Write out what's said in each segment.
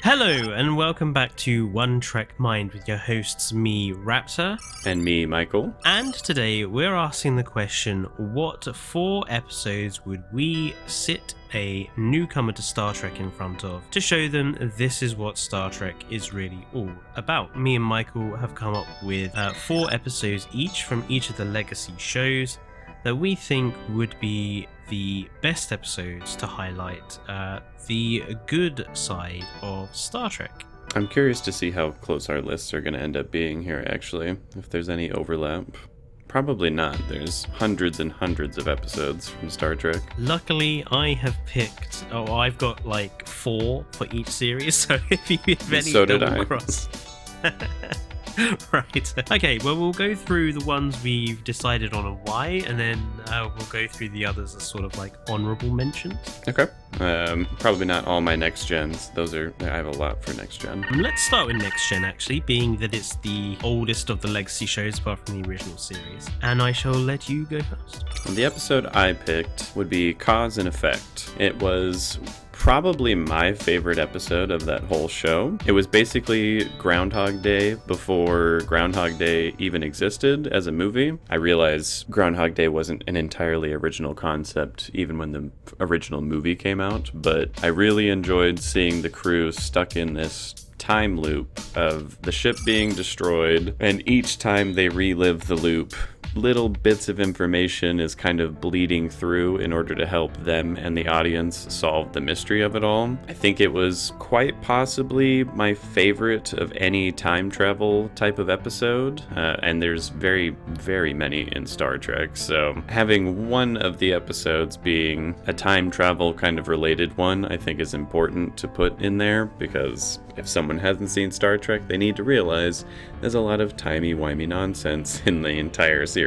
Hello and welcome back to One Trek Mind with your hosts me, Raptor. And me, Michael. And today we're asking the question, what 4 episodes would we sit a newcomer to Star Trek in front of to show them this is what Star Trek is really all about? Me and Michael have come up with 4 episodes each from each of the legacy shows that we think would be the best episodes to highlight the good side of Star Trek. I'm curious to see how close our lists are going to end up being here, actually, if there's any overlap. Probably not. There's hundreds and hundreds of episodes from Star Trek. Luckily, I have picked... I've got like 4 for each series, so if you have any So did double I. cross... Right. Okay, well, we'll go through the ones we've decided on and why, and then we'll go through the others as sort of like honourable mentions. Okay. Probably not all my next gens. I have a lot for next gen. Let's start with Next Gen, actually, being that it's the oldest of the legacy shows apart from the original series. And I shall let you go first. The episode I picked would be Cause and Effect. It was probably my favorite episode of that whole show. It was basically Groundhog Day before Groundhog Day even existed as a movie. I realize Groundhog Day wasn't an entirely original concept even when the original movie came out, but I really enjoyed seeing the crew stuck in this time loop of the ship being destroyed, and each time they relive the loop, little bits of information is kind of bleeding through in order to help them and the audience solve the mystery of it all. I think it was quite possibly my favorite of any time travel type of episode, and there's very, very many in Star Trek, so having one of the episodes being a time travel kind of related one, I think is important to put in there, because if someone hasn't seen Star Trek, they need to realize there's a lot of timey-wimey nonsense in the entire series.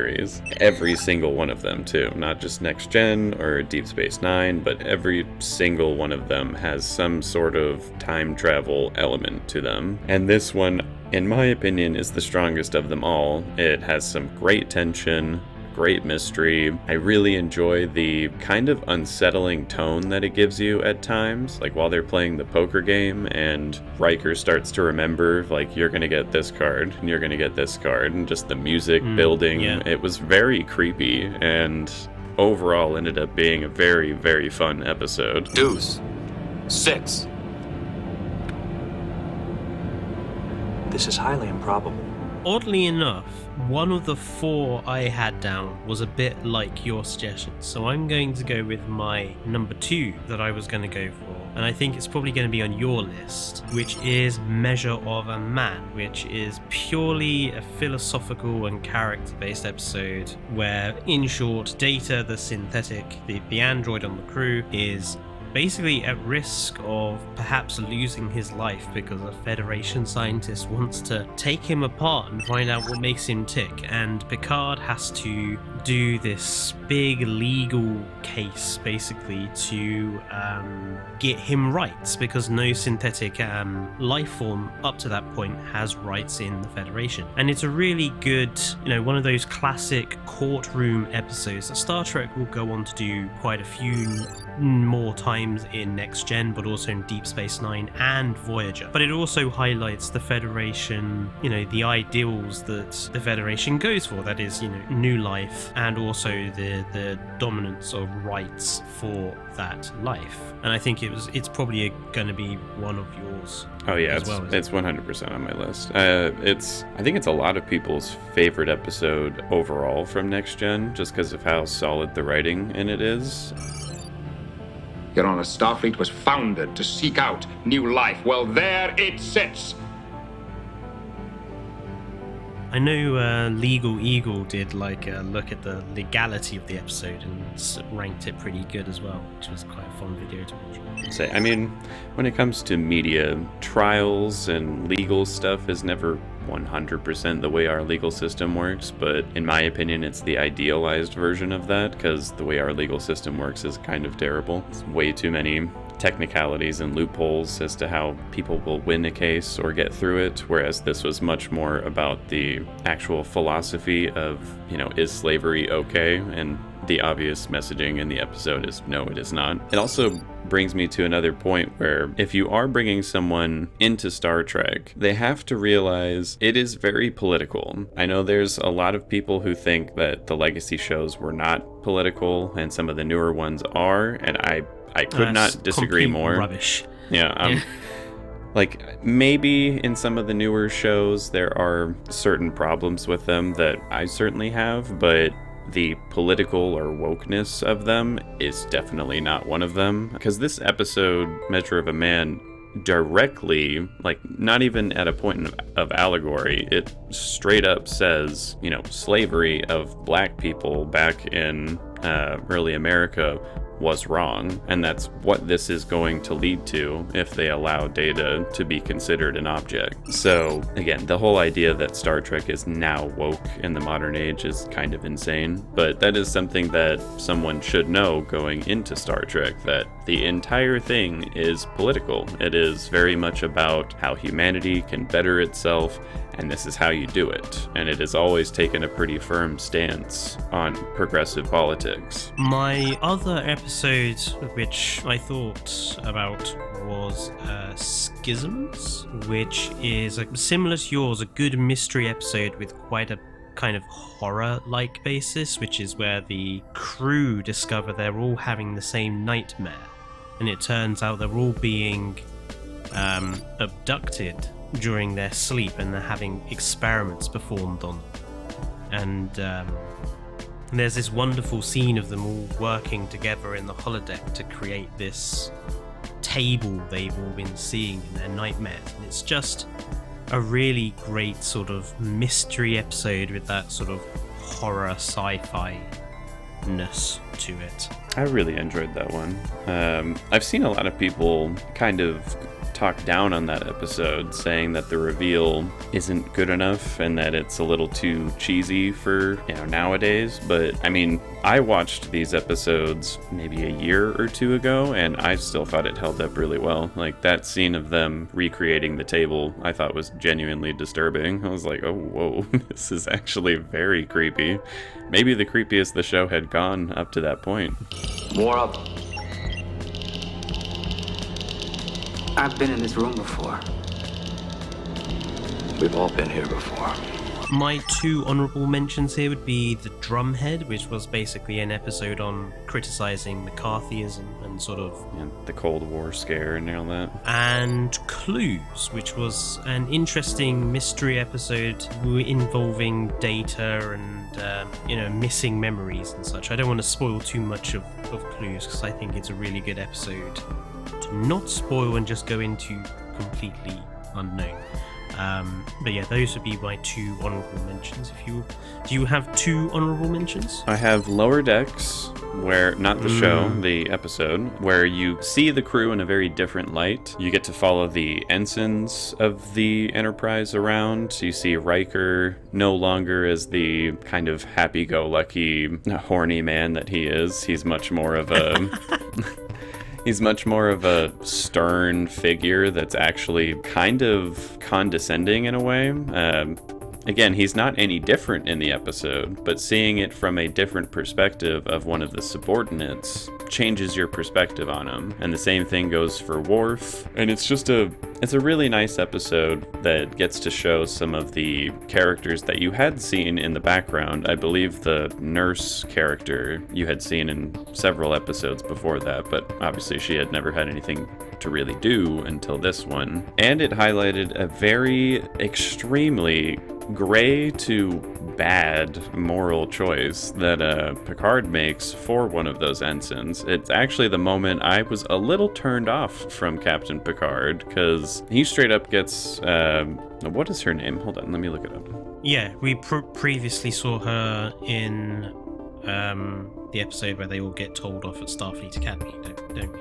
Every single one of them, too. Not just Next Gen or Deep Space Nine, but every single one of them has some sort of time travel element to them. And this one, in my opinion, is the strongest of them all. It has some great tension, great mystery. I really enjoy the kind of unsettling tone that it gives you at times, like while they're playing the poker game and Riker starts to remember, like, you're gonna get this card and you're gonna get this card, and just the music building. Yeah. It was very creepy and overall ended up being a very, very fun episode. Deuce. 6. This is highly improbable. Oddly enough, one of the 4 I had down was a bit like your suggestion, so I'm going to go with my number 2 that I was going to go for, and I think it's probably going to be on your list, which is Measure of a Man, which is purely a philosophical and character-based episode where, in short, Data, the synthetic, the android on the crew, is basically at risk of perhaps losing his life because a Federation scientist wants to take him apart and find out what makes him tick, and Picard has to do this big legal case basically to get him rights, because no synthetic life form up to that point has rights in the Federation. And it's a really good, one of those classic courtroom episodes that Star Trek will go on to do quite a few more times in Next Gen, but also in Deep Space Nine and Voyager. But it also highlights the Federation, the ideals that the Federation goes for, that is, new life, and also the dominance of rights for that life. And I think it's probably going to be one of yours. Oh yeah, as well, it's 100% on my list. I think it's a lot of people's favorite episode overall from Next Gen, just because of how solid the writing in it is. Your Honor, Starfleet was founded to seek out new life. Well, there it sits. I know Legal Eagle did like a look at the legality of the episode and ranked it pretty good as well, which was quite a fun video to watch. I mean, when it comes to media, trials and legal stuff is never 100% the way our legal system works, but in my opinion, it's the idealized version of that, because the way our legal system works is kind of terrible. It's way too many technicalities and loopholes as to how people will win a case or get through it, whereas this was much more about the actual philosophy of, is slavery okay, and the obvious messaging in the episode is no, it is not. It also brings me to another point where if you are bringing someone into Star Trek, they have to realize it is very political. I know there's a lot of people who think that the legacy shows were not political and some of the newer ones are, and I could not disagree more. Rubbish. Yeah. Like, maybe in some of the newer shows there are certain problems with them that I certainly have, but the political or wokeness of them is definitely not one of them. Because this episode, Measure of a Man, directly, like, not even at a point of allegory, it straight up says, you know, slavery of black people back in early America was wrong, and that's what this is going to lead to if they allow Data to be considered an object. So again, the whole idea that Star Trek is now woke in the modern age is kind of insane, but that is something that someone should know going into Star Trek, that the entire thing is political. It is very much about how humanity can better itself, and this is how you do it. And it has always taken a pretty firm stance on progressive politics. My other episode, which I thought about, was Schisms, which is similar to yours, a good mystery episode with quite a kind of horror-like basis, which is where the crew discover they're all having the same nightmare, and it turns out they're all being abducted during their sleep, and they're having experiments performed on them. And there's this wonderful scene of them all working together in the holodeck to create this table they've all been seeing in their nightmares. And it's just a really great sort of mystery episode with that sort of horror sci-fi-ness to it. I really enjoyed that one. I've seen a lot of people kind of talk down on that episode, saying that the reveal isn't good enough and that it's a little too cheesy for, you know, nowadays. But I mean, I watched these episodes maybe a year or two ago, and I still thought it held up really well. Like, that scene of them recreating the table, I thought was genuinely disturbing. I was like, oh, whoa, this is actually very creepy. Maybe the creepiest the show had gone up to that point. More of them. I've been in this room before. We've all been here before. My two honourable mentions here would be The Drumhead, which was basically an episode on criticising McCarthyism and sort of... Yeah, the Cold War scare and all that. And Clues, which was an interesting mystery episode involving Data and, missing memories and such. I don't want to spoil too much of Clues, because I think it's a really good episode to not spoil and just go into completely unknown. But yeah, those would be my two honourable mentions. Do you have two honourable mentions? I have Lower Decks, where, not the show, the episode, where you see the crew in a very different light. You get to follow the ensigns of the Enterprise around. You see Riker no longer as the kind of happy-go-lucky, horny man that he is. He's much more of a... He's much more of a stern figure that's actually kind of condescending in a way. Again, he's not any different in the episode, but seeing it from a different perspective of one of the subordinates changes your perspective on him. And the same thing goes for Worf. And it's a really nice episode that gets to show some of the characters that you had seen in the background. I believe the nurse character you had seen in several episodes before that, but obviously she had never had anything to really do until this one. And it highlighted a very extremely gray to bad moral choice that Picard makes for one of those ensigns. It's actually the moment I was a little turned off from Captain Picard, because he straight up gets what is her name? Hold on, let me look it up. Yeah, we previously saw her in the episode where they all get told off at Starfleet Academy, don't we?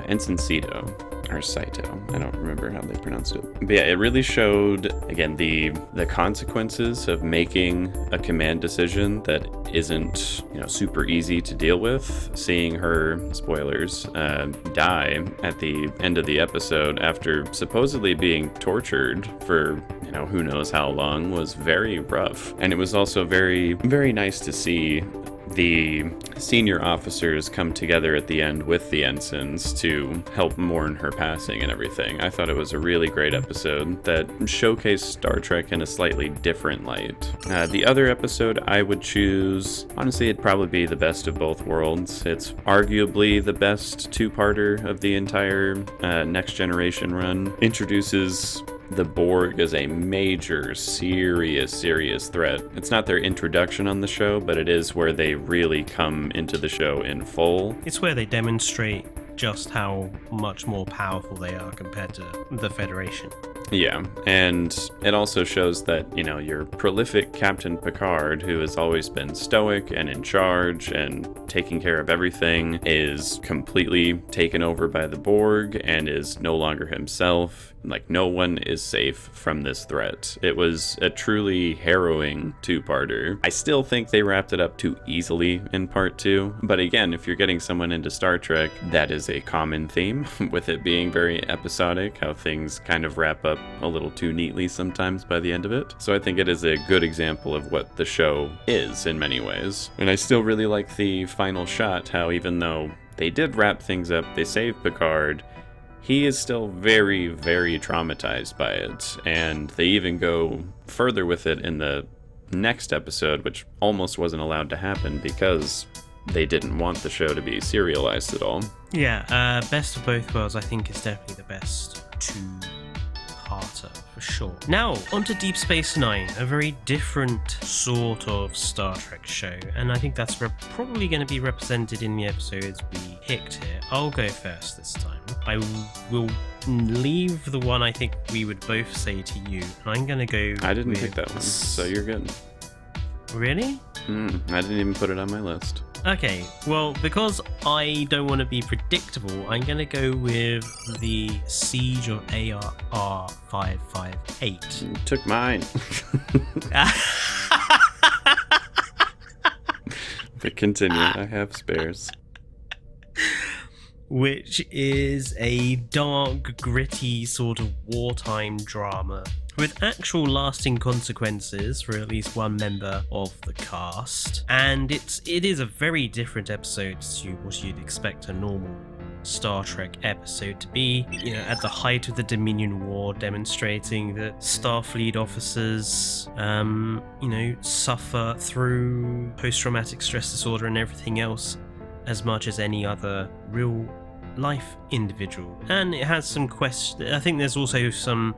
Ensign Saito, or Saito, I don't remember how they pronounced it. But yeah, it really showed, again, the consequences of making a command decision that isn't, super easy to deal with. Seeing her, spoilers, die at the end of the episode after supposedly being tortured for, who knows how long, was very rough. And it was also very, very nice to see the senior officers come together at the end with the ensigns to help mourn her passing and everything. I thought it was a really great episode that showcased Star Trek in a slightly different light. The other episode I would choose, honestly, it'd probably be The Best of Both Worlds. It's arguably the best two-parter of the entire Next Generation run. Introduces the Borg as a major, serious threat. It's not their introduction on the show, but it is where they really come into the show in full. It's where they demonstrate just how much more powerful they are compared to the Federation. Yeah, and it also shows that, your prolific Captain Picard, who has always been stoic and in charge and taking care of everything, is completely taken over by the Borg and is no longer himself. Like, no one is safe from this threat. It was a truly harrowing two-parter. I still think they wrapped it up too easily in part 2, but again, if you're getting someone into Star Trek, that is a common theme, with it being very episodic, how things kind of wrap up a little too neatly sometimes by the end of it. So I think it is a good example of what the show is in many ways. And I still really like the final shot, how even though they did wrap things up, they saved Picard, he is still very, very traumatized by it, and they even go further with it in the next episode, which almost wasn't allowed to happen because they didn't want the show to be serialized at all. Yeah, Best of Both Worlds I think is definitely the best two-parter, for sure. Now, onto Deep Space Nine, a very different sort of Star Trek show, and I think that's probably going to be represented in the episodes we picked here. I'll go first this time. I will leave the one I think we would both say to you, and I'm going to go I didn't pick that one, so you're good. Really? I didn't even put it on my list. Okay, well, because I don't want to be predictable, I'm going to go with the Siege of AR 558. You took mine. But continue, I have spares. Which is a dark, gritty sort of wartime drama with actual lasting consequences for at least one member of the cast. And it is a very different episode to what you'd expect a normal Star Trek episode to be. At the height of the Dominion War, demonstrating that Starfleet officers, suffer through post-traumatic stress disorder and everything else as much as any other real life individual. And it has some I think there's also some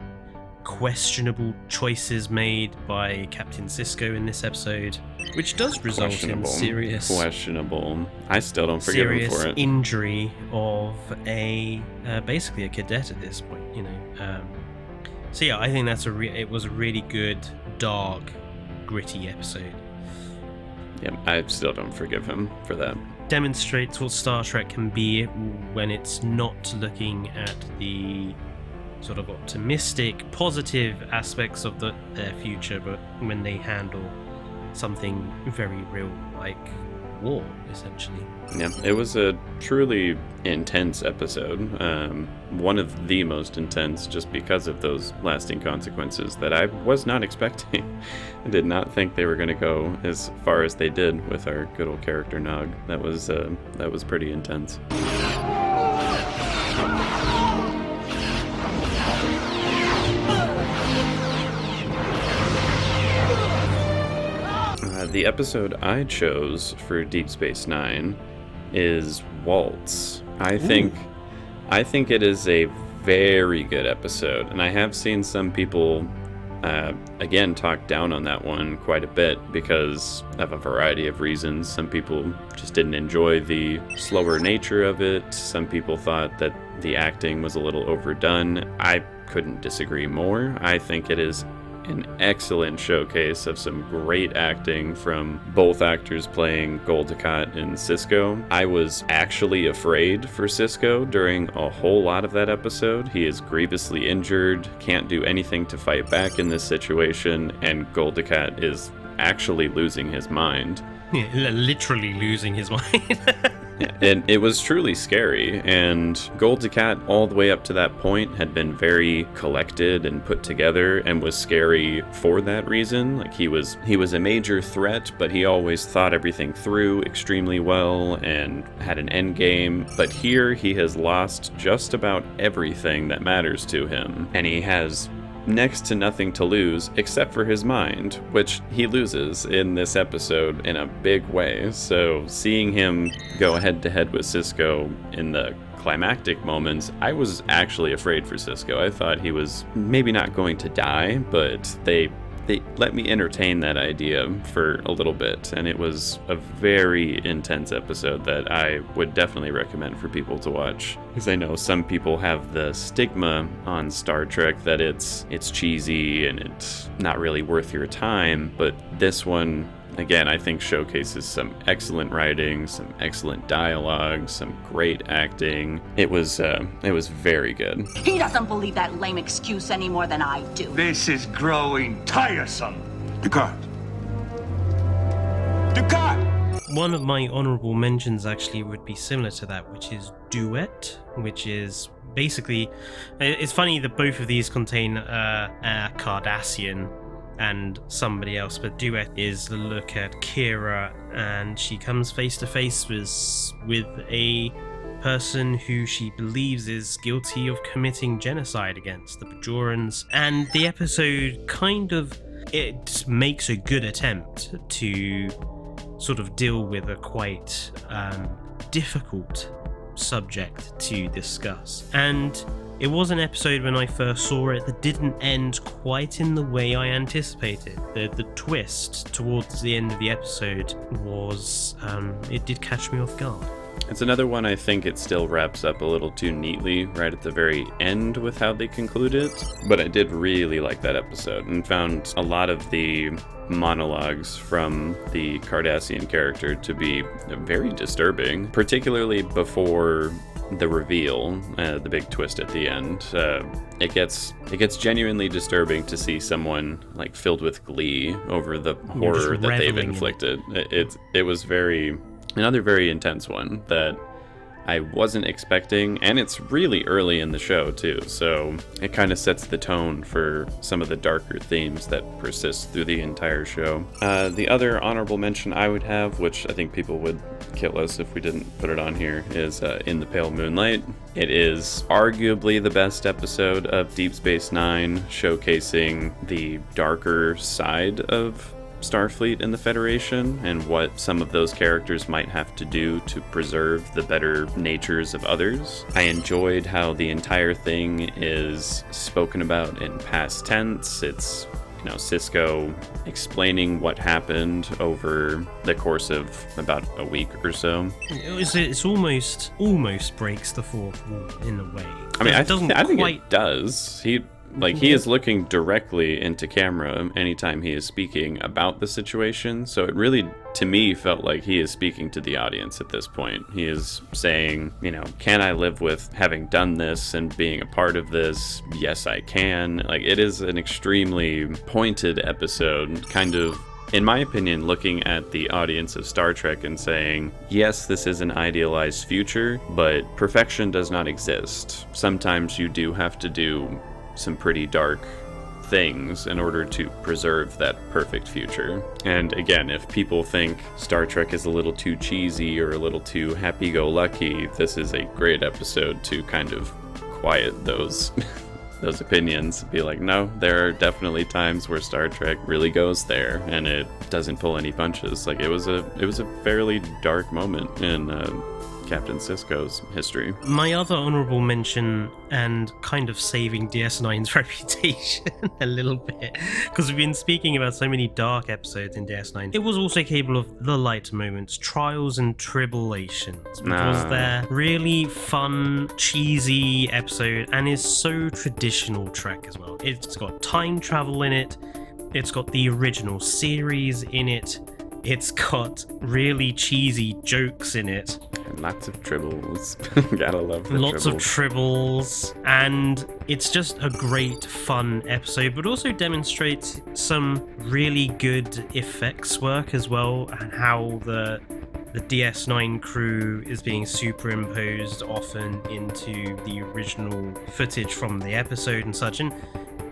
questionable choices made by Captain Sisko in this episode, which does result in questionable. I still don't forgive him for it. Injury of basically a cadet at this point. So yeah, I think it was a really good, dark, gritty episode. Yeah, I still don't forgive him for that. Demonstrates what Star Trek can be when it's not looking at the sort of optimistic, positive aspects of their future, but when they handle something very real like war, essentially. Yeah, it was a truly intense episode. One of the most intense just because of those lasting consequences that I was not expecting. I did not think they were going to go as far as they did with our good old character Nog. That was pretty intense. The episode I chose for Deep Space Nine is Waltz. I think it is a very good episode, and I have seen some people again talk down on that one quite a bit because of a variety of reasons. Some people just didn't enjoy the slower nature of it. Some people thought that the acting was a little overdone. I couldn't disagree more. I think it is an excellent showcase of some great acting from both actors playing Gul Dukat and Sisko. I was actually afraid for Sisko during a whole lot of that episode. He is grievously injured, can't do anything to fight back in this situation, and Gul Dukat is actually losing his mind. Yeah, literally losing his mind. And it was truly scary, and Gold Ducat all the way up to that point had been very collected and put together and was scary for that reason. Like he was a major threat, but he always thought everything through extremely well and had an end game. But here he has lost just about everything that matters to him, and he has next to nothing to lose except for his mind, which he loses in this episode in a big way. So seeing him go head to head with Sisko in the climactic moments, I was actually afraid for Sisko. I thought he was maybe not going to die, but they let me entertain that idea for a little bit, and it was a very intense episode that I would definitely recommend for people to watch. Because I know some people have the stigma on Star Trek that it's cheesy and it's not really worth your time, but this one, again, I think showcases some excellent writing, some excellent dialogue, some great acting. It was very good. He doesn't believe that lame excuse any more than I do. This is growing tiresome. Ducat. Ducat! One of my honourable mentions actually would be similar to that, which is Duet, which is basically... It's funny that both of these contain a Cardassian and somebody else, but Duet is the look at Kira, and she comes face to face with a person who she believes is guilty of committing genocide against the Bajorans, and the episode it makes a good attempt to sort of deal with a quite difficult subject to discuss. And it was an episode when I first saw it that didn't end quite in the way I anticipated. The twist towards the end of the episode was, it did catch me off guard. It's another one I think it still wraps up a little too neatly right at the very end with how they conclude it. But I did really like that episode and found a lot of the monologues from the Cardassian character to be very disturbing, particularly before the reveal, the big twist at the end. It gets genuinely disturbing to see someone like filled with glee over the horror that they've inflicted. It was another very intense one that I wasn't expecting, and it's really early in the show too, so it kind of sets the tone for some of the darker themes that persist through the entire show. The other honorable mention I would have, which I think people would kill us if we didn't put it on here, is In the Pale Moonlight. It is arguably the best episode of Deep Space Nine, showcasing the darker side of Starfleet and the Federation and what some of those characters might have to do to preserve the better natures of others. I enjoyed how the entire thing is spoken about in past tense. It's Sisko explaining what happened over the course of about a week or so. It's almost breaks the fourth wall in a way. I mean, I think it does. He is looking directly into camera anytime he is speaking about the situation, so it really, to me, felt like he is speaking to the audience at this point. He is saying, can I live with having done this and being a part of this? Yes, I can. Like, it is an extremely pointed episode, kind of, in my opinion, looking at the audience of Star Trek and saying, yes, this is an idealized future, but perfection does not exist. Sometimes you do have to do some pretty dark things in order to preserve that perfect future. And again, if people think Star Trek is a little too cheesy or a little too happy-go-lucky, this is a great episode to kind of quiet those those opinions. Be like, no, there are definitely times where Star Trek really goes there and it doesn't pull any punches. Like, it was a fairly dark moment in Captain Sisko's history. My other honourable mention, and kind of saving DS9's reputation a little bit, because we've been speaking about so many dark episodes in DS9, it was also capable of the light moments, trials and tribulations, which was their really fun, cheesy episode, and is so traditional Trek as well. It's got time travel in it, it's got the original series in it, it's got really cheesy jokes in it. And lots of tribbles. Gotta love the Lots of tribbles. And it's just a great, fun episode, but also demonstrates some really good effects work as well, and how the the DS9 crew is being superimposed often into the original footage from the episode and such, and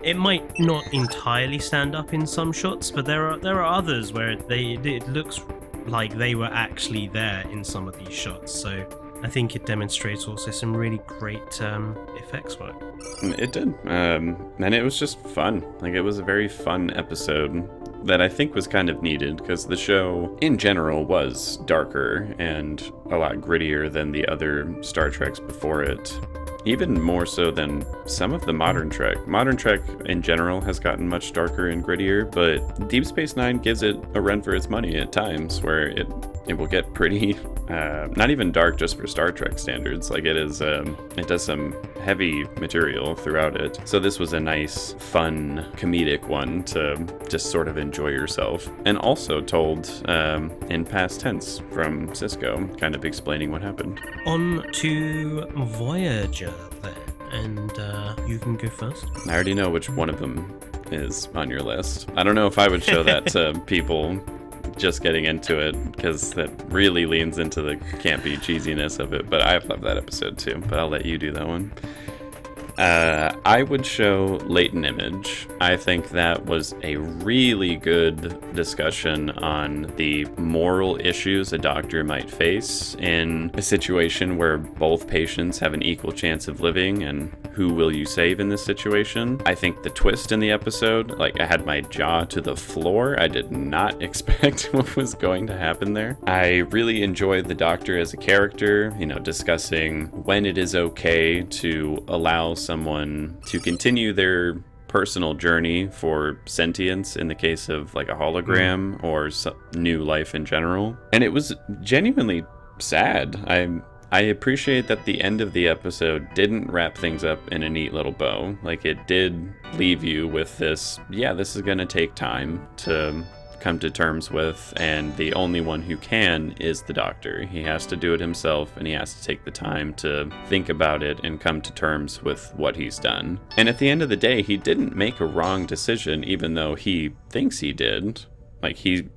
it might not entirely stand up in some shots, but there are others where it looks like they were actually there in some of these shots. So I think it demonstrates also some really great effects work. It did, and it was just fun. Like, it was a very fun episode that I think was kind of needed, because the show in general was darker and a lot grittier than the other Star Treks before it. Even more so than some of the modern Trek. Modern Trek in general has gotten much darker and grittier, but Deep Space Nine gives it a run for its money at times, where it will get pretty, not even dark just for Star Trek standards. Like, it does some heavy material throughout it. So this was a nice, fun, comedic one to just sort of enjoy yourself. And also told in past tense from Cisco, kind of explaining what happened. On to Voyager then, and you can go first. I already know which one of them is on your list. I don't know if I would show that to people just getting into it, because that really leans into the campy cheesiness of it, but I love that episode too, but I'll let you do that one. I would show Latent Image. I think that was a really good discussion on the moral issues a doctor might face in a situation where both patients have an equal chance of living, and who will you save in this situation. I think the twist in the episode, like, I had my jaw to the floor. I did not expect what was going to happen there. I really enjoyed the doctor as a character, discussing when it is okay to allow someone to continue their personal journey for sentience in the case of like a hologram or new life in general. And it was genuinely sad. I appreciate that the end of the episode didn't wrap things up in a neat little bow. Like, it did leave you with this, this is going to take time to come to terms with, and the only one who can is the doctor. He has to do it himself, and he has to take the time to think about it and come to terms with what he's done. And at the end of the day, he didn't make a wrong decision, even though he thinks he did. Like, he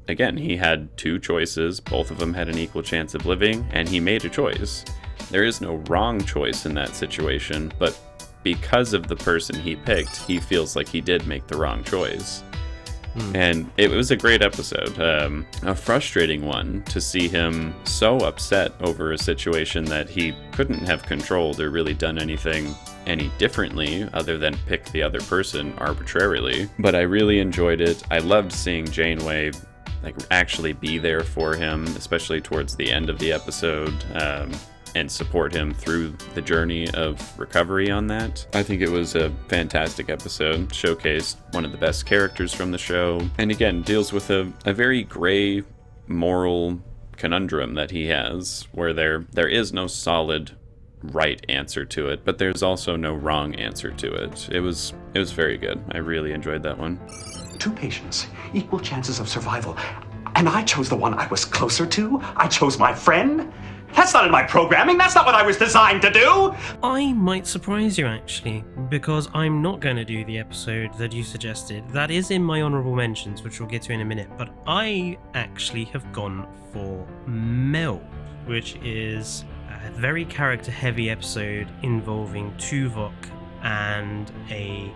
had two choices. Both of them had an equal chance of living, and he made a choice. There is no wrong choice in that situation, but because of the person he picked, he feels like he did make the wrong choice. And it was a great episode. A frustrating one to see him so upset over a situation that he couldn't have controlled or really done anything any differently other than pick the other person arbitrarily. But I really enjoyed it. I loved seeing Janeway actually be there for him, especially towards the end of the episode, and support him through the journey of recovery on that. I think it was a fantastic episode, showcased one of the best characters from the show, and again, deals with a very gray moral conundrum that he has, where there is no solid right answer to it, but there's also no wrong answer to it. It was very good. I really enjoyed that one. Two patients, equal chances of survival, and I chose the one I was closer to. I chose my friend. That's not in my programming. That's not what I was designed to do. I might surprise you, actually, because I'm not going to do the episode that you suggested. That is in my honourable mentions, which we'll get to in a minute. But I actually have gone for Mel, which is a very character-heavy episode involving Tuvok and a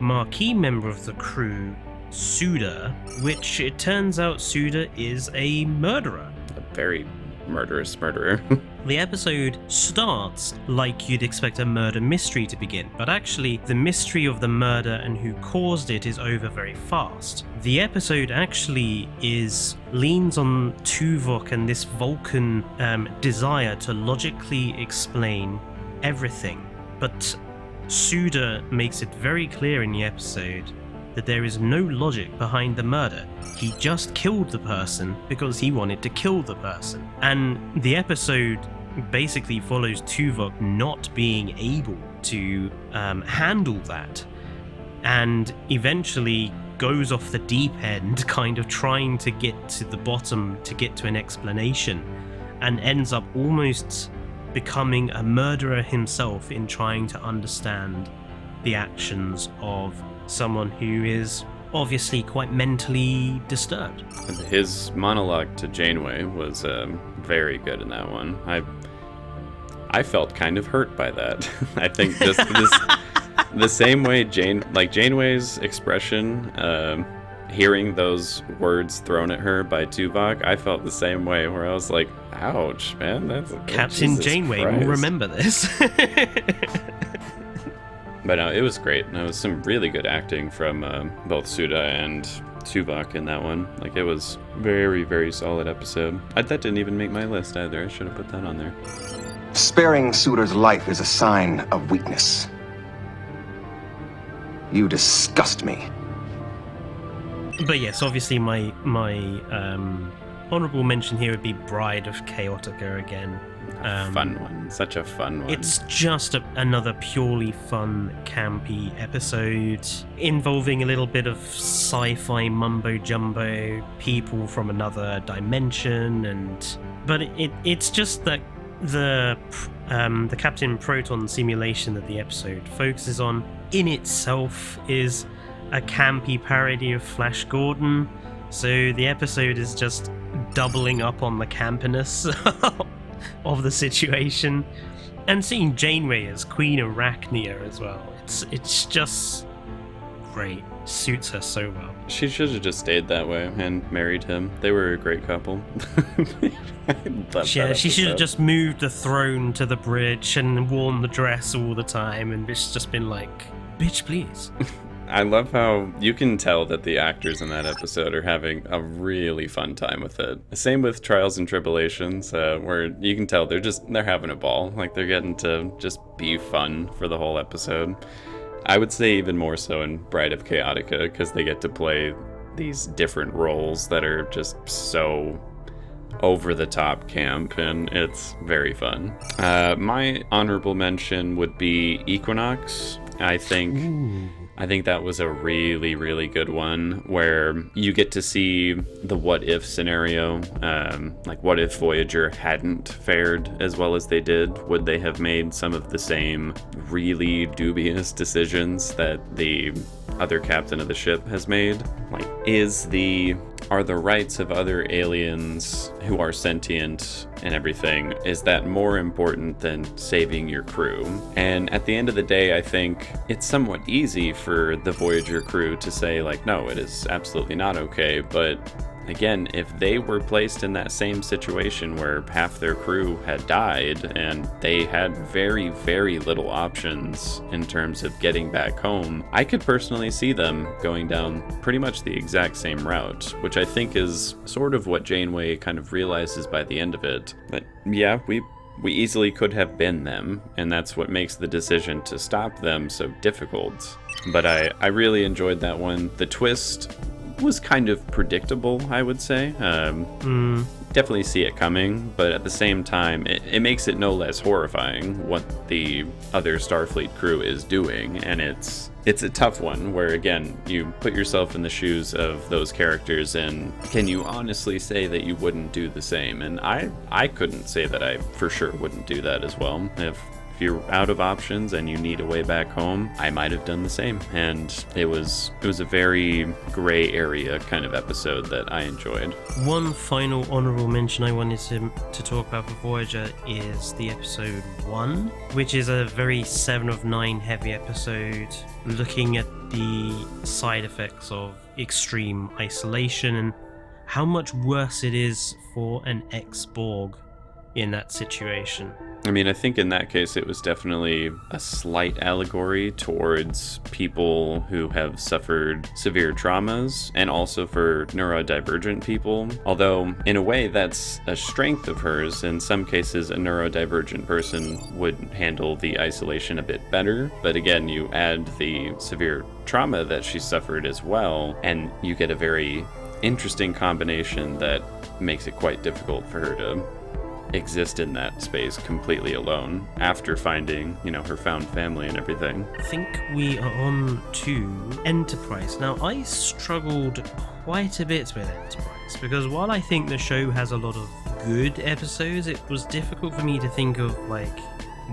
marquee member of the crew, Suda, which it turns out Suda is a murderer. A very murderous murderer. The episode starts like you'd expect a murder mystery to begin, but actually the mystery of the murder and who caused it is over very fast. The episode actually leans on Tuvok and this Vulcan desire to logically explain everything, but Suda makes it very clear in the episode that there is no logic behind the murder. He just killed the person because he wanted to kill the person. And the episode basically follows Tuvok not being able to handle that, and eventually goes off the deep end, kind of trying to get to the bottom, to get to an explanation, and ends up almost becoming a murderer himself in trying to understand the actions of someone who is obviously quite mentally disturbed. His monologue to Janeway was very good in that one. I felt kind of hurt by that. I think just the same way Janeway's expression, hearing those words thrown at her by Tuvok, I felt the same way, where I was like, ouch, man, that's Captain Jesus Janeway Christ. will remember this. But no, it was great. It was some really good acting from both Suda and Tuvok in that one. Like, it was very, very solid episode. That didn't even make my list either. I should have put that on there. Sparing Suitor's life is a sign of weakness. You disgust me. But yes, obviously my honourable mention here would be Bride of Chaotica again. Fun one. Such a fun one. It's just another purely fun, campy episode involving a little bit of sci-fi mumbo-jumbo, people from another dimension, but it's just that the Captain Proton simulation that the episode focuses on in itself is a campy parody of Flash Gordon, so the episode is just doubling up on the campiness of the situation, and seeing Janeway as Queen Arachnia as well, it's just great. Suits her so well. She should have just stayed that way and married him. They were a great couple. Yeah, she should have just moved the throne to the bridge and worn the dress all the time, and it's just been like, bitch, please. I love how you can tell that the actors in that episode are having a really fun time with it. Same with Trials and Tribulations, where you can tell they're having a ball. Like, they're getting to just be fun for the whole episode. I would say even more so in Bride of Chaotica, because they get to play these different roles that are just so over-the-top camp, and it's very fun. My honorable mention would be Equinox. I think that was a really, really good one, where you get to see the what-if scenario. Like, what if Voyager hadn't fared as well as they did? Would they have made some of the same really dubious decisions that the other captain of the ship has made? Like, are the rights of other aliens who are sentient and everything, is that more important than saving your crew? And at the end of the day, I think it's somewhat easy for the Voyager crew to say, like, no, it is absolutely not okay. But again, if they were placed in that same situation where half their crew had died and they had very, very little options in terms of getting back home, I could personally see them going down pretty much the exact same route, which I think is sort of what Janeway kind of realizes by the end of it. But yeah, we easily could have been them, and that's what makes the decision to stop them so difficult. But I really enjoyed that one. The twist was kind of predictable, I would say. Definitely see it coming, but at the same time, it makes it no less horrifying what the other Starfleet crew is doing, and it's a tough one, where again, you put yourself in the shoes of those characters, and can you honestly say that you wouldn't do the same? And I couldn't say that I for sure wouldn't do that as well. If you're out of options and you need a way back home, I might have done the same. And it was a very gray area kind of episode that I enjoyed. One final honourable mention I wanted to talk about for Voyager is the episode 1, which is a very 7 of 9 heavy episode, looking at the side effects of extreme isolation and how much worse it is for an ex-Borg in that situation. I mean, I think in that case it was definitely a slight allegory towards people who have suffered severe traumas, and also for neurodivergent people. Although, in a way, that's a strength of hers. In some cases, a neurodivergent person would handle the isolation a bit better. But again, you add the severe trauma that she suffered as well, and you get a very interesting combination that makes it quite difficult for her to exist in that space completely alone after finding, her found family and everything. I think we are on to Enterprise. Now, I struggled quite a bit with Enterprise because while I think the show has a lot of good episodes, it was difficult for me to think of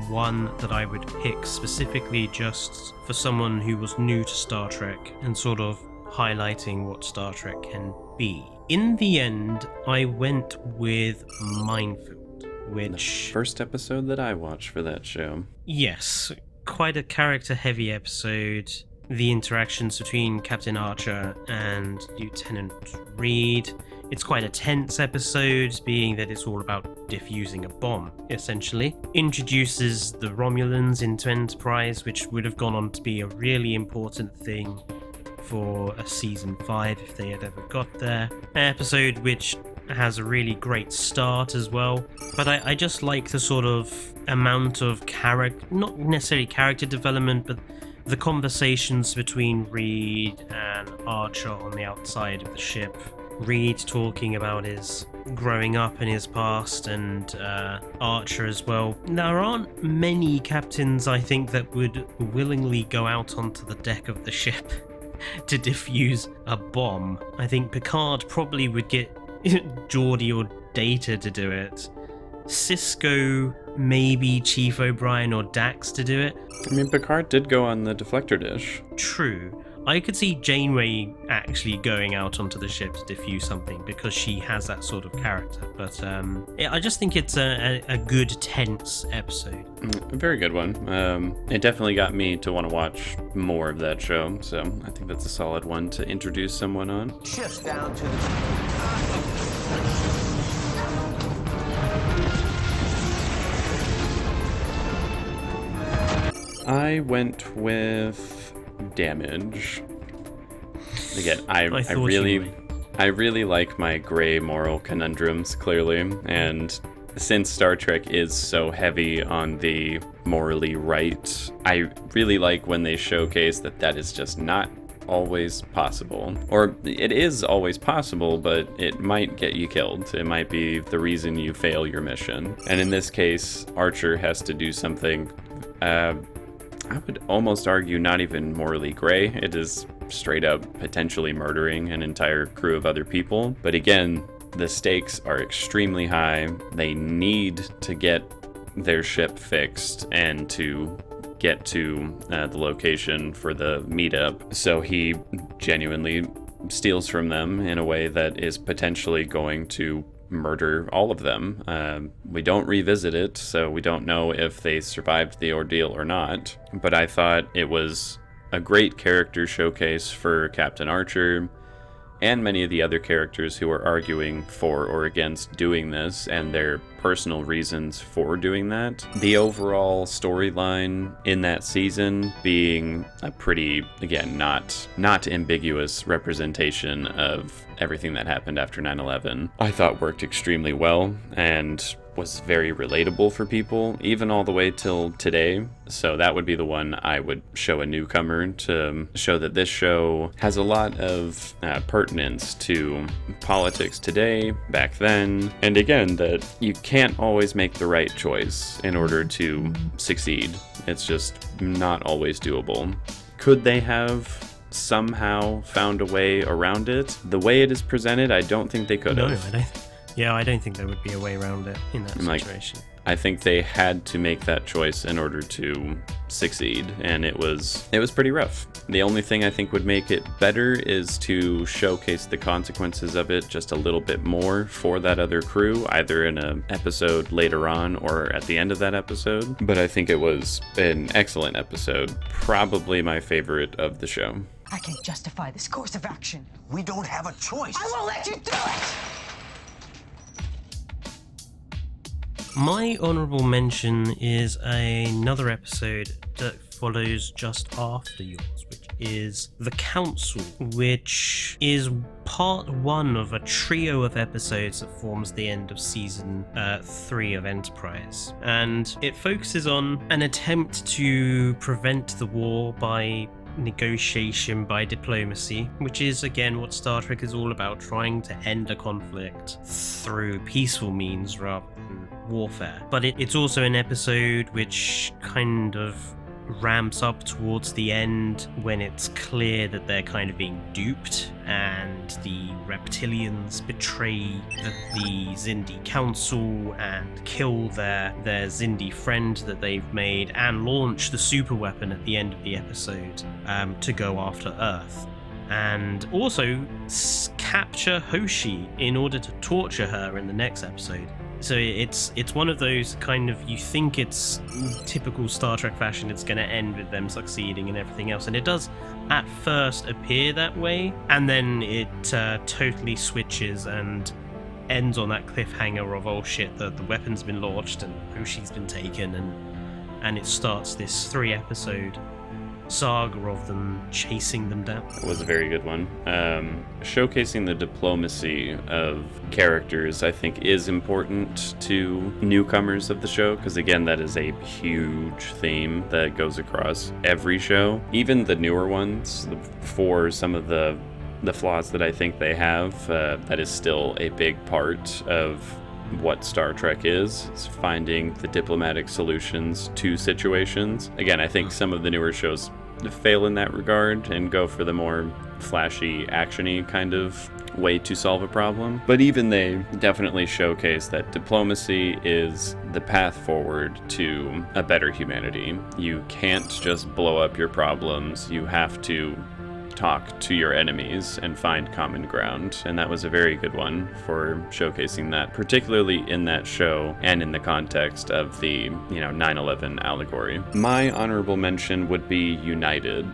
one that I would pick specifically just for someone who was new to Star Trek and sort of highlighting what Star Trek can be. In the end, I went with Minefield, which... The first episode that I watched for that show. Yes, quite a character-heavy episode. The interactions between Captain Archer and Lieutenant Reed. It's quite a tense episode, being that it's all about defusing a bomb, essentially. Introduces the Romulans into Enterprise, which would have gone on to be a really important thing for a season 5 if they had ever got there. An episode which has a really great start as well, but I just like the sort of amount of not necessarily character development, but the conversations between Reed and Archer on the outside of the ship. Reed talking about his growing up in his past, and Archer as well. There aren't many captains, I think, that would willingly go out onto the deck of the ship to defuse a bomb. I think Picard probably would get Geordi or Data to do it. Cisco, maybe Chief O'Brien or Dax to do it. I mean, Picard did go on the deflector dish. True. I could see Janeway actually going out onto the ship to defuse something because she has that sort of character. But I just think it's a good, tense episode. A very good one. It definitely got me to want to watch more of that show, so I think that's a solid one to introduce someone on. Shifts down to the... I went with Damage. Again, I really like my gray moral conundrums, clearly, and since Star Trek is so heavy on the morally right, I really like when they showcase that is just not always possible. Or it is always possible, but it might get you killed. It might be the reason you fail your mission. And in this case, Archer has to do something I would almost argue not even morally gray. It is straight up potentially murdering an entire crew of other people. But again, the stakes are extremely high. They need to get their ship fixed and to get to the location for the meetup. So he genuinely steals from them in a way that is potentially going to murder all of them. We don't revisit it, so we don't know if they survived the ordeal or not. But I thought it was a great character showcase for Captain Archer and many of the other characters who are arguing for or against doing this and their personal reasons for doing that. The overall storyline in that season being a pretty, again, not ambiguous representation of everything that happened after 9/11, I thought worked extremely well and was very relatable for people, even all the way till today. So that would be the one I would show a newcomer, to show that this show has a lot of pertinence to politics today, back then, and again, that you can't always make the right choice in order to succeed. It's just not always doable. Could they have somehow found a way around it? The way it is presented, I don't think they could have. No, I don't. Yeah, I don't think there would be a way around it in that situation. I think they had to make that choice in order to succeed, and it was pretty rough. The only thing I think would make it better is to showcase the consequences of it just a little bit more for that other crew, either in an episode later on or at the end of that episode. But I think it was an excellent episode, probably my favorite of the show. I can't justify this course of action. We don't have a choice. I won't let you do it! My honourable mention is another episode that follows just after yours, which is The Council, which is part 1 of a trio of episodes that forms the end of season 3 of Enterprise. And it focuses on an attempt to prevent the war by negotiation, by diplomacy, which is again what Star Trek is all about, trying to end a conflict through peaceful means rather than warfare. But it's also an episode which kind of ramps up towards the end when it's clear that they're kind of being duped and the reptilians betray the Xindi Council and kill their Xindi friend that they've made and launch the super weapon at the end of the episode to go after Earth. and also capture Hoshi in order to torture her in the next episode. So it's one of those kind of, you think it's typical Star Trek fashion, it's going to end with them succeeding and everything else, and it does at first appear that way, and then it totally switches and ends on that cliffhanger of, oh shit, the weapon's been launched and Hoshi's been taken, and it starts this 3-episode saga of them chasing them down. It was a very good one. Showcasing the diplomacy of characters, I think, is important to newcomers of the show, because again, that is a huge theme that goes across every show, even the newer ones. For some of the flaws that I think they have, that is still a big part of what Star Trek is finding the diplomatic solutions to situations. Again, I think some of the newer shows fail in that regard and go for the more flashy, action-y kind of way to solve a problem. But even they definitely showcase that diplomacy is the path forward to a better humanity. You can't just blow up your problems. You have to talk to your enemies and find common ground, and that was a very good one for showcasing that, particularly in that show and in the context of the 9/11 allegory. My honorable mention would be United.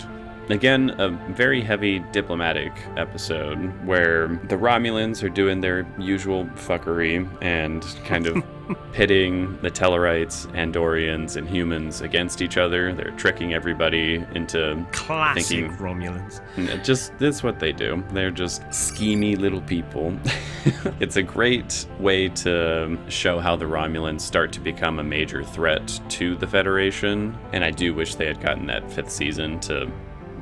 Again, a very heavy diplomatic episode where the Romulans are doing their usual fuckery and kind of pitting the Tellarites, Andorians, and humans against each other. They're tricking everybody into classic thinking Romulans. That's what they do. They're just schemy little people. It's a great way to show how the Romulans start to become a major threat to the Federation, and I do wish they had gotten that 5th season to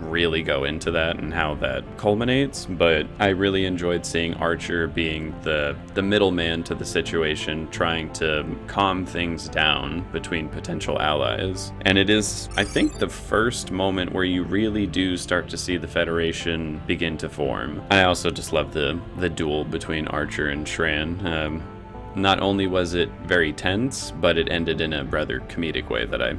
really go into that and how that culminates, but I really enjoyed seeing Archer being the middleman to the situation, trying to calm things down between potential allies. And it is, I think, the first moment where you really do start to see the Federation begin to form. I also just love the duel between Archer and Shran. Not only was it very tense, but it ended in a rather comedic way that I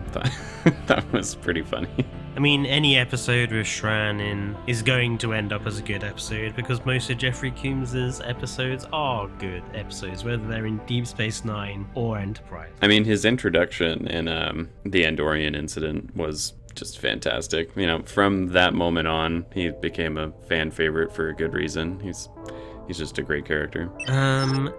thought was pretty funny. I mean, any episode with Shran in is going to end up as a good episode, because most of Jeffrey Combs' episodes are good episodes, whether they're in Deep Space Nine or Enterprise. I mean, his introduction in the Andorian incident was just fantastic. From that moment on, he became a fan favorite for a good reason. He's just a great character.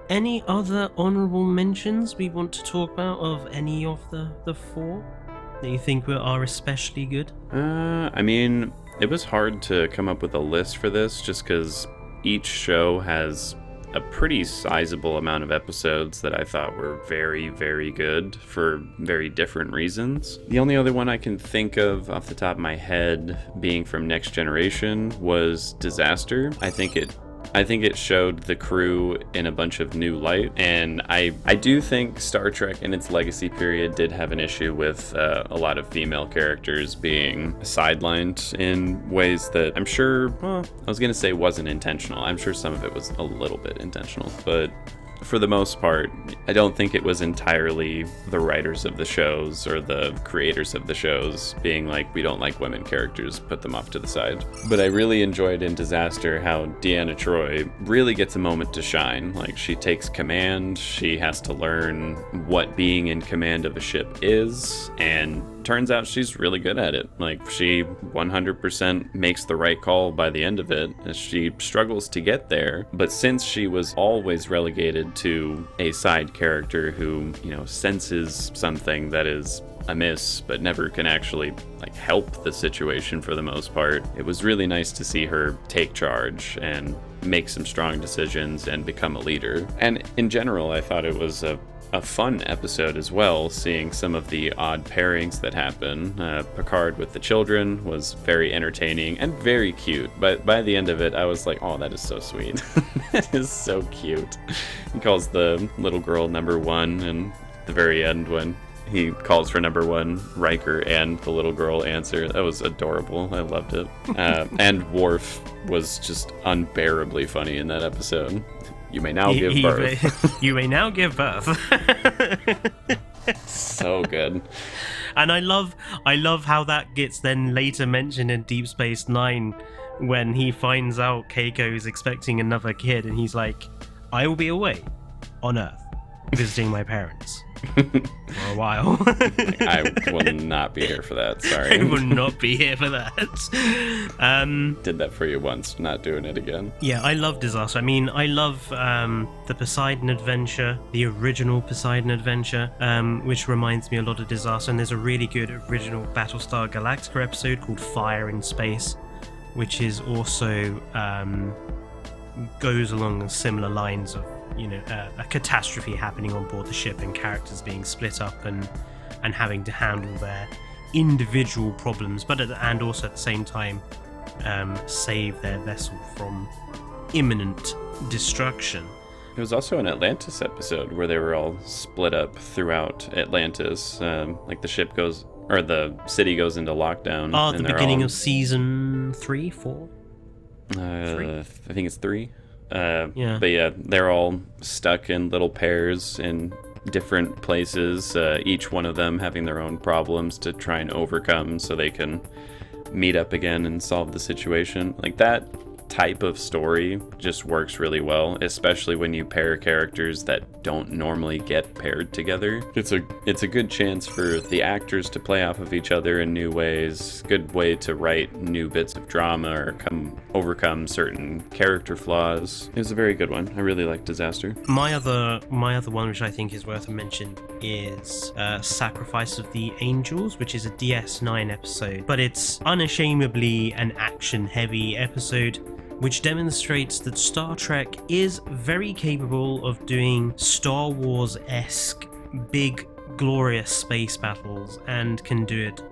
Any other honorable mentions we want to talk about of any of the 4 that you think are especially good? I mean, it was hard to come up with a list for this, just because each show has a pretty sizable amount of episodes that I thought were very, very good for very different reasons. The only other one I can think of off the top of my head being from Next Generation was Disaster. I think it showed the crew in a bunch of new light, and I do think Star Trek in its legacy period did have an issue with a lot of female characters being sidelined in ways that I'm sure, I was going to say wasn't intentional. I'm sure some of it was a little bit intentional, but for the most part, I don't think it was entirely the writers of the shows or the creators of the shows being like, we don't like women characters, put them off to the side. But I really enjoyed in Disaster how Deanna Troi really gets a moment to shine. Like, she takes command, she has to learn what being in command of a ship is, and turns out she's really good at it. Like, she 100% makes the right call by the end of it. She struggles to get there, but since she was always relegated to a side character who, senses something that is amiss but never can actually help the situation for the most part, it was really nice to see her take charge and make some strong decisions and become a leader. And in general, I thought it was a fun episode as well, seeing some of the odd pairings that happen. Picard with the children was very entertaining and very cute, but by the end of it I was like, oh, that is so sweet. That is so cute. He calls the little girl number 1, and at the very end when he calls for number 1, Riker and the little girl answer. That was adorable. I loved it. And Worf was just unbearably funny in that episode. You may now give birth. You may now give birth. So good. And I love how that gets then later mentioned in Deep Space Nine, when he finds out Keiko is expecting another kid, and he's like, I will be away on Earth visiting my parents for a while. I will not be here for that. Sorry. I will not be here for that. Did that for you once, not doing it again. Yeah, I love Disaster. I mean, I love the Poseidon Adventure, the original Poseidon Adventure, which reminds me a lot of Disaster. And there's a really good original Battlestar Galactica episode called Fire in Space, which is also goes along similar lines of, you know, a catastrophe happening on board the ship and characters being split up and having to handle their individual problems, but and also at the same time save their vessel from imminent destruction. It was also an Atlantis episode where they were all split up throughout Atlantis. Like the ship goes, or the city goes into lockdown. Oh, the beginning of season 3, 4? 3? I think it's 3. Yeah. But yeah, they're all stuck in little pairs in different places, each one of them having their own problems to try and overcome so they can meet up again and solve the situation. Like, that type of story just works really well, especially when you pair characters that don't normally get paired together. It's a good chance for the actors to play off of each other in new ways, good way to write new bits of drama or overcome certain character flaws. It was a very good one. I really like Disaster. My other one, which I think is worth a mention, is Sacrifice of the Angels, which is a DS9 episode, but it's unashamedly an action-heavy episode, which demonstrates that Star Trek is very capable of doing Star Wars-esque big, glorious space battles and can do it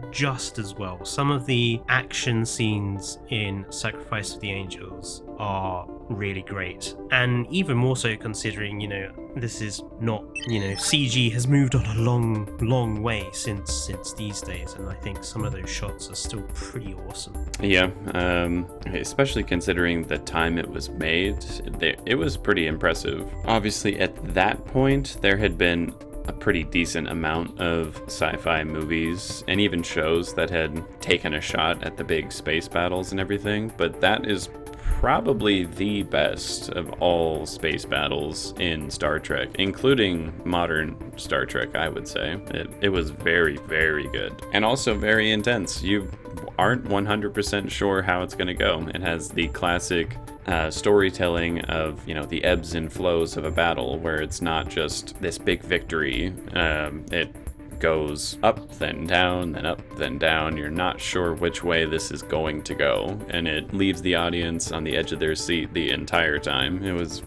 just as well. Some of the action scenes in Sacrifice of the Angels are really great, and even more so considering, you know, this is not, you know, CG has moved on a long way since these days, and I think some of those shots are still pretty awesome. Yeah, especially considering the time it was made, it was pretty impressive. Obviously, at that point, there had been a pretty decent amount of sci-fi movies and even shows that had taken a shot at the big space battles and everything, but that is probably the best of all space battles in Star Trek, including modern Star Trek, I would say. It was very, very good. And also very intense. You aren't 100% sure how it's going to go. It has the classic storytelling of, you know, the ebbs and flows of a battle, where it's not just this big victory. It goes up, then down, then up, then down. You're not sure which way this is going to go, and it leaves the audience on the edge of their seat the entire time. It was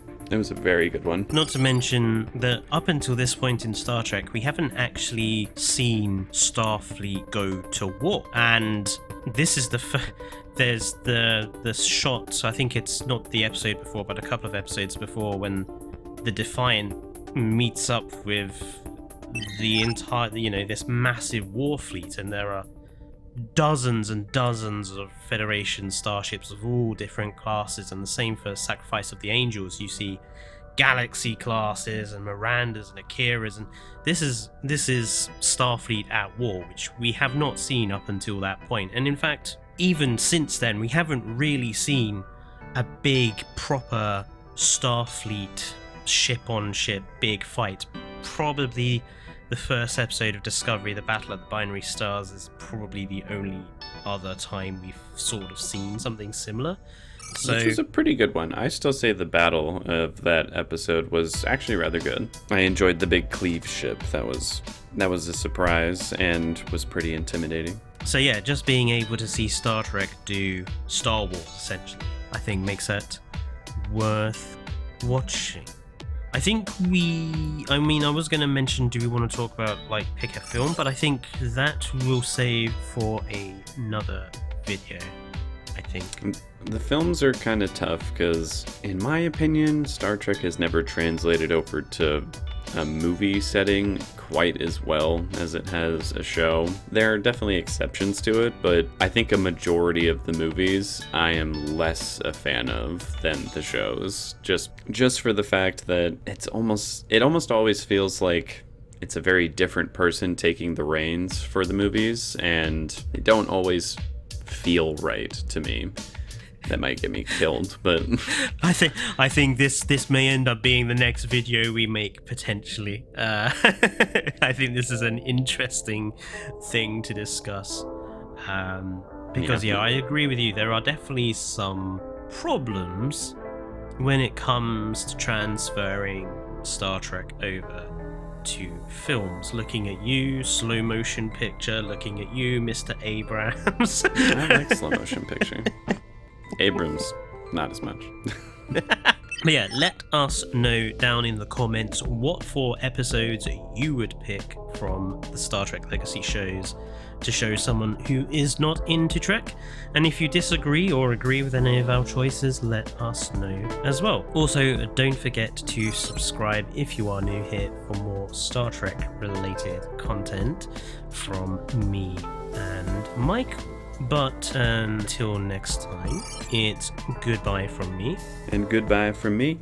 a very good one. Not to mention that up until this point in Star Trek, we haven't actually seen Starfleet go to war, and this is there's the shot, I think it's not the episode before, but a couple of episodes before, when the Defiant meets up with the entire, you know, this massive war fleet, and there are dozens and dozens of Federation starships of all different classes, and the same for Sacrifice of the Angels. You see Galaxy classes and Mirandas and Akiras, and this is Starfleet at war, which we have not seen up until that point. And in fact, even since then, we haven't really seen a big proper Starfleet ship-on-ship big fight. Probably the first episode of Discovery, the Battle of the Binary Stars, is probably the only other time we've sort of seen something similar. So, which was a pretty good one. I still say the battle of that episode was actually rather good. I enjoyed the big cleave ship. That was a surprise and was pretty intimidating. So yeah, just being able to see Star Trek do Star Wars, essentially, I think makes that worth watching. I think I was going to mention, do we want to talk about, like, pick a film, but I think that we'll save for another video, I think. The films are kind of tough because, in my opinion, Star Trek has never translated over to a movie setting quite as well as it has a show. There are definitely exceptions to it, but I think a majority of the movies I am less a fan of than the shows. Just for the fact that it almost always feels like it's a very different person taking the reins for the movies, and they don't always feel right to me. That might get me killed, but I think this may end up being the next video we make potentially. I think this is an interesting thing to discuss because I agree with you. There are definitely some problems when it comes to transferring Star Trek over to films. Looking at you, slow motion picture. Looking at you, Mr. Abrams. I like slow motion picture. Abrams, not as much. But yeah, let us know down in the comments what 4 episodes you would pick from the Star Trek Legacy shows to show someone who is not into Trek. And if you disagree or agree with any of our choices, let us know as well. Also, don't forget to subscribe if you are new here for more Star Trek related content from me and Mike. But until next time, it's goodbye from me. And goodbye from me.